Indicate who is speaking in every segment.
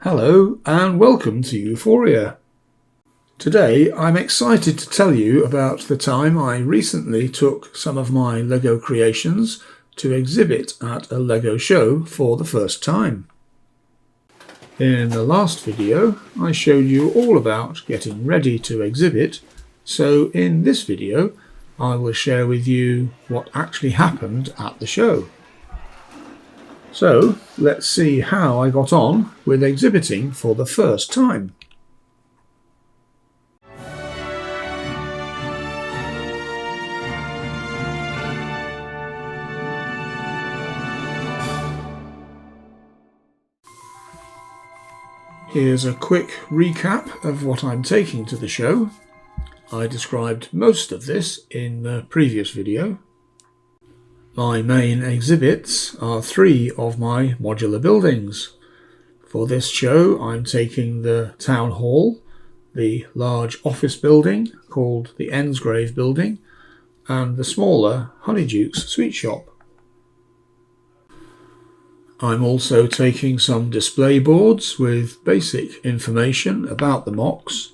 Speaker 1: Hello and welcome to Euphoria. Today I'm excited to tell you about the time I recently took some of my LEGO creations to exhibit at a LEGO show for the first time. In the last video I showed you all about getting ready to exhibit, so in this video I will share with you what actually happened at the show. So let's see how I got on with exhibiting for the first time. Here's a quick recap of what I'm taking to the show. I described most of this in the previous video. My main exhibits are three of my modular buildings. For this show I'm taking the town hall, the large office building called the Ensgrave building, and the smaller Honeyduke's sweet shop. I'm also taking some display boards with basic information about the MOCs.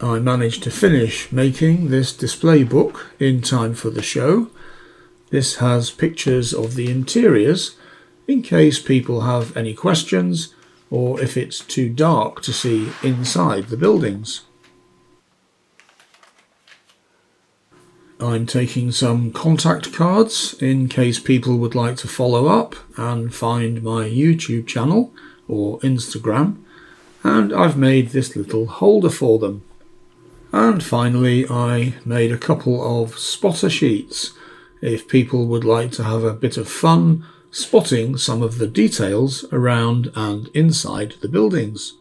Speaker 1: I managed to finish making this display book in time for the show. This has pictures of the interiors in case people have any questions or if it's too dark to see inside the buildings. I'm taking some contact cards in case people would like to follow up and find my YouTube channel or Instagram, and I've made this little holder for them. And finally I made a couple of spotter sheets if people would like to have a bit of fun spotting some of the details around and inside the buildings.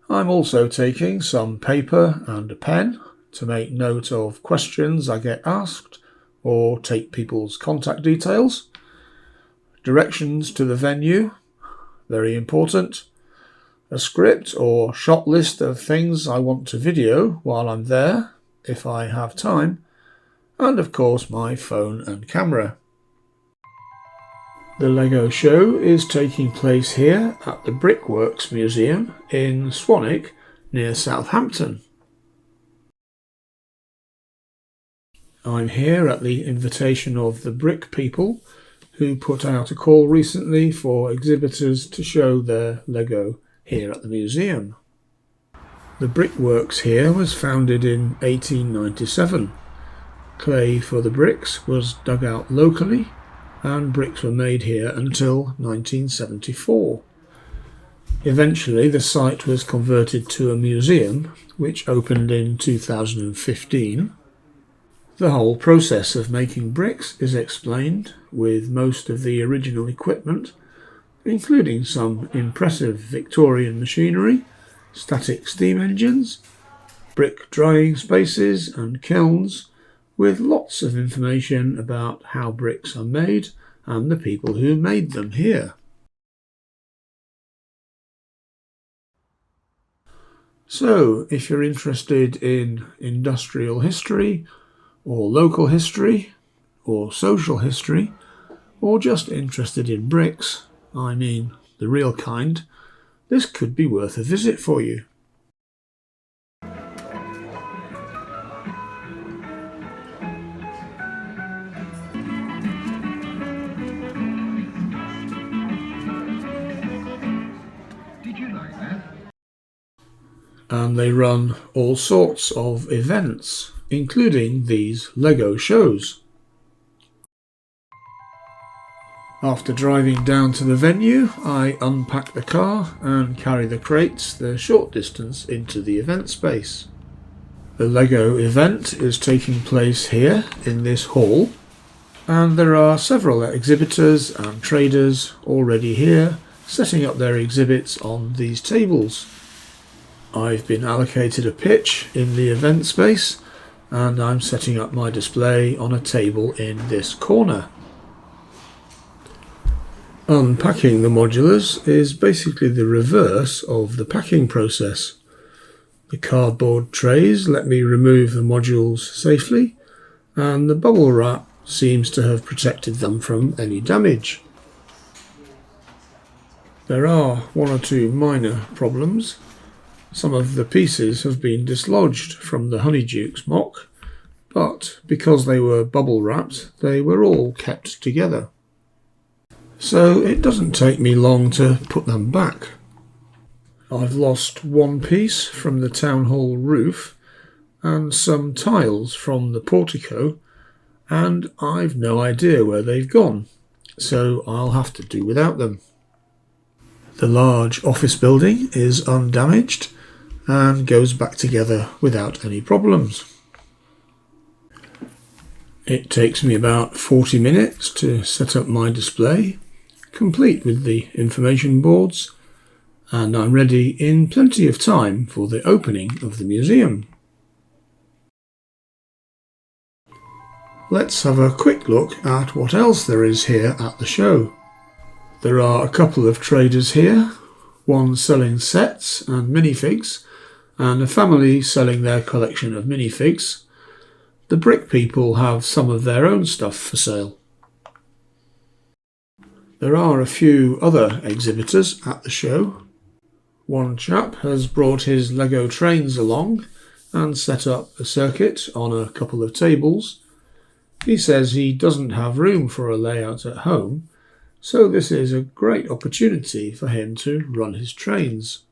Speaker 1: I'm also taking some paper and a pen to make note of questions I get asked or take people's contact details. Directions to the venue, very important. A script or shot list of things I want to video while I'm there, if I have time. And of course my phone and camera. The LEGO show is taking place here at the Brickworks Museum in Swanwick near Southampton. I'm here at the invitation of the Brick People, who put out a call recently for exhibitors to show their LEGO here at the museum. The Brickworks here was founded in 1897. Clay for the bricks was dug out locally and bricks were made here until 1974. Eventually the site was converted to a museum which opened in 2015. The whole process of making bricks is explained with most of the original equipment, including some impressive Victorian machinery, static steam engines, brick drying spaces and kilns, with lots of information about how bricks are made and the people who made them here. So, if you're interested in industrial history, or local history, or social history, or just interested in bricks, I mean the real kind, this could be worth a visit for you. And they run all sorts of events, including these LEGO shows. After driving down to the venue, I unpack the car and carry the crates the short distance into the event space. The LEGO event is taking place here in this hall, and there are several exhibitors and traders already here setting up their exhibits on these tables. I've been allocated a pitch in the event space and I'm setting up my display on a table in this corner. Unpacking the modulars is basically the reverse of the packing process. The cardboard trays let me remove the modules safely, and the bubble wrap seems to have protected them from any damage. There are one or two minor problems. Some of the pieces have been dislodged from the Honeydukes mock, but because they were bubble wrapped, they were all kept together. So it doesn't take me long to put them back. I've lost one piece from the town hall roof and some tiles from the portico, and I've no idea where they've gone, so I'll have to do without them. The large office building is undamaged and goes back together without any problems. It takes me about 40 minutes to set up my display, complete with the information boards, and I'm ready in plenty of time for the opening of the museum. Let's have a quick look at what else there is here at the show. There are a couple of traders here, one selling sets and minifigs, and a family selling their collection of minifigs. The brick people have some of their own stuff for sale. There are a few other exhibitors at the show. One chap has brought his Lego trains along and set up a circuit on a couple of tables. He says he doesn't have room for a layout at home, so this is a great opportunity for him to run his trains.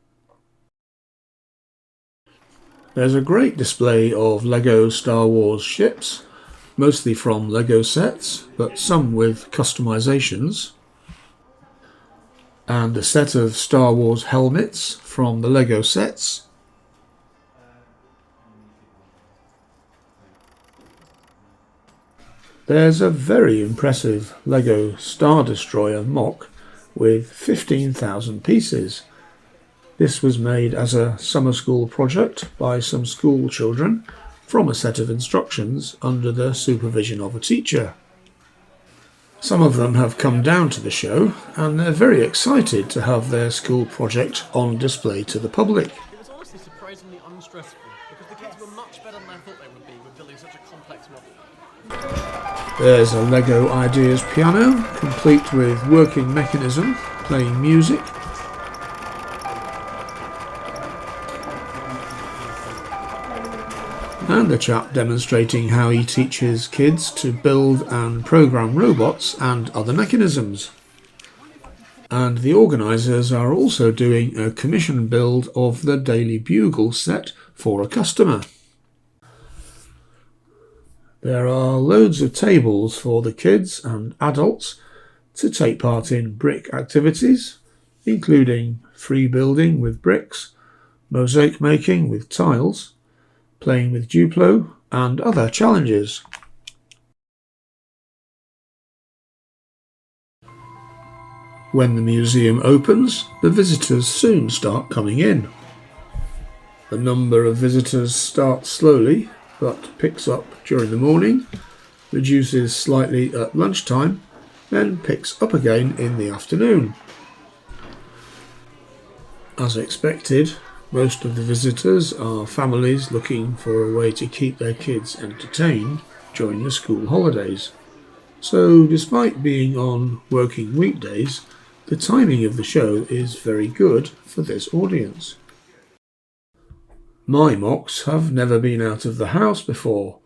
Speaker 1: There's a great display of Lego Star Wars ships, mostly from Lego sets, but some with customizations, and a set of Star Wars helmets from the Lego sets. There's a very impressive Lego Star Destroyer mock with 15,000 pieces. This was made as a summer school project by some school children from a set of instructions under the supervision of a teacher. Some of them have come down to the show and they're very excited to have their school project on display to the public.
Speaker 2: It was honestly surprisingly unstressful because the kids were much better than I thought they would be with building such a complex model.
Speaker 1: There's a Lego Ideas piano, complete with working mechanism, playing music. And a chap demonstrating how he teaches kids to build and program robots and other mechanisms. And the organisers are also doing a commission build of the Daily Bugle set for a customer. There are loads of tables for the kids and adults to take part in brick activities, including free building with bricks, mosaic making with tiles, playing with Duplo, and other challenges. When the museum opens, the visitors soon start coming in. The number of visitors starts slowly, but picks up during the morning, reduces slightly at lunchtime, then picks up again in the afternoon. As expected, most of the visitors are families looking for a way to keep their kids entertained during the school holidays. So despite being on working weekdays, the timing of the show is very good for this audience. My MOCs have never been out of the house before,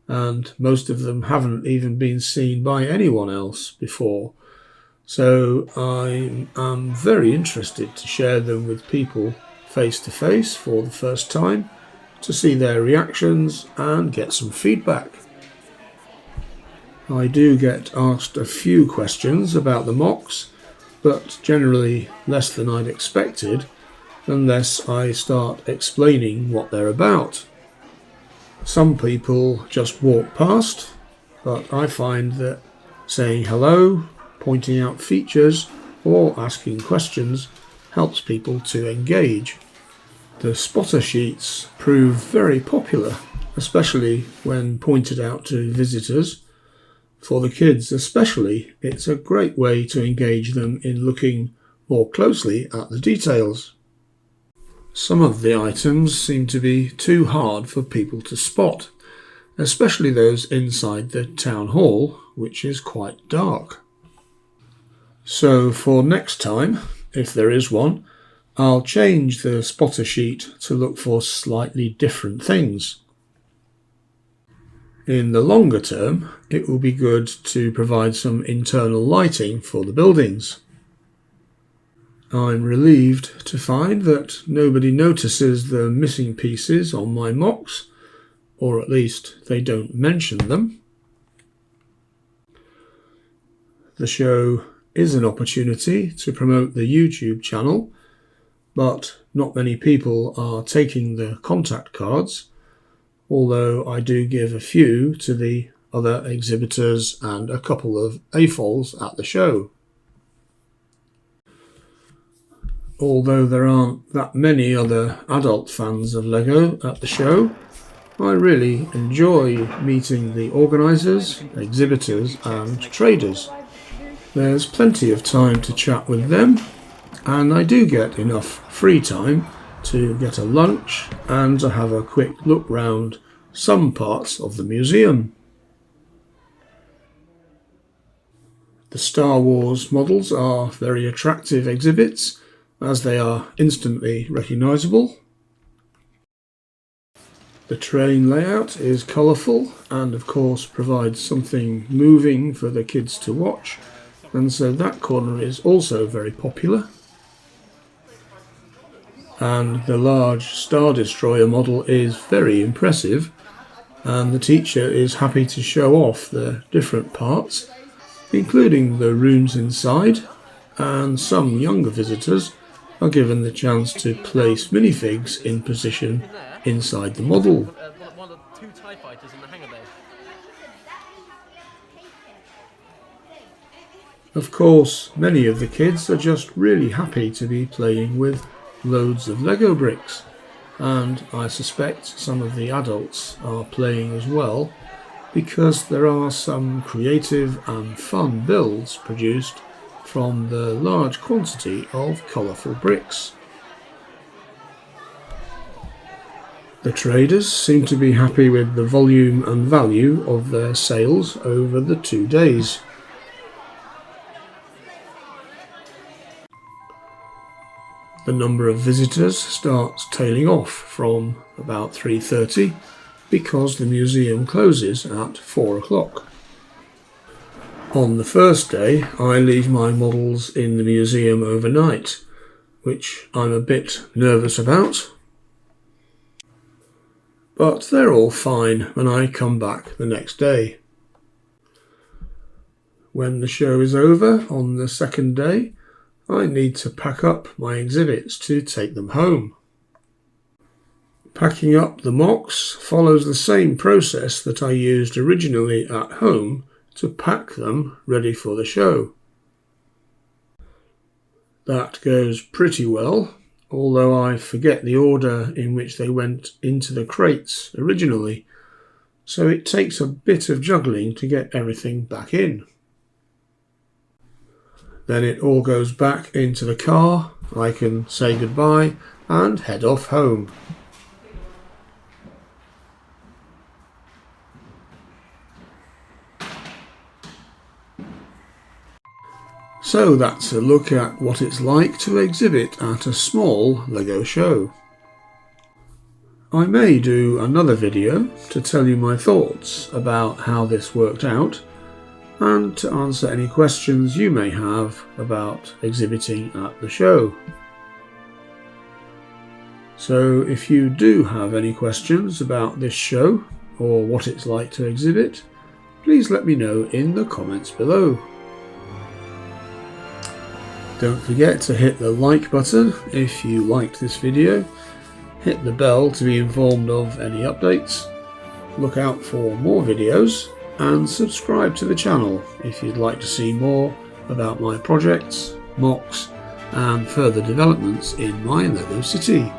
Speaker 1: and most of them haven't even been seen by anyone else before. So I am very interested to share them with people face to face for the first time, to see their reactions and get some feedback. I do get asked a few questions about the MOCs, but generally less than I'd expected, unless I start explaining what they're about. Some people just walk past, but I find that saying hello, pointing out features, or asking questions helps people to engage. The spotter sheets prove very popular, especially when pointed out to visitors. For the kids especially, it's a great way to engage them in looking more closely at the details. Some of the items seem to be too hard for people to spot, especially those inside the town hall, which is quite dark. So for next time, if there is one, I'll change the spotter sheet to look for slightly different things. In the longer term, it will be good to provide some internal lighting for the buildings. I'm relieved to find that nobody notices the missing pieces on my MOCs, or at least they don't mention them. The show is an opportunity to promote the YouTube channel, but not many people are taking the contact cards, although I do give a few to the other exhibitors and a couple of AFOLs at the show. Although there aren't that many other adult fans of LEGO at the show, I really enjoy meeting the organisers, exhibitors and traders. There's plenty of time to chat with them, and I do get enough free time to get a lunch and to have a quick look round some parts of the museum. The Star Wars models are very attractive exhibits, as they are instantly recognisable. The train layout is colourful and of course provides something moving for the kids to watch, and so that corner is also very popular. And the large Star Destroyer model is very impressive, and the teacher is happy to show off the different parts, including the rooms inside, and some younger visitors are given the chance to place minifigs in position inside the model.
Speaker 2: One of the two TIE fighters in the hangar bay.
Speaker 1: Of course, many of the kids are just really happy to be playing with loads of Lego bricks, and I suspect some of the adults are playing as well, because there are some creative and fun builds produced from the large quantity of colourful bricks. The traders seem to be happy with the volume and value of their sales over the 2 days. The number of visitors starts tailing off from about 3:30 because the museum closes at 4 o'clock. On the first day, I leave my models in the museum overnight, which I'm a bit nervous about. But they're all fine when I come back the next day. When the show is over on the second day, I need to pack up my exhibits to take them home. Packing up the MOCs follows the same process that I used originally at home to pack them ready for the show. That goes pretty well, although I forget the order in which they went into the crates originally, so it takes a bit of juggling to get everything back in. Then it all goes back into the car, I can say goodbye and head off home. So that's a look at what it's like to exhibit at a small LEGO show. I may do another video to tell you my thoughts about how this worked out, and to answer any questions you may have about exhibiting at the show. So if you do have any questions about this show or what it's like to exhibit, please let me know in the comments below. Don't forget to hit the like button if you liked this video, hit the bell to be informed of any updates, look out for more videos, and subscribe to the channel if you'd like to see more about my projects, MOCs, and further developments in my LEGO city.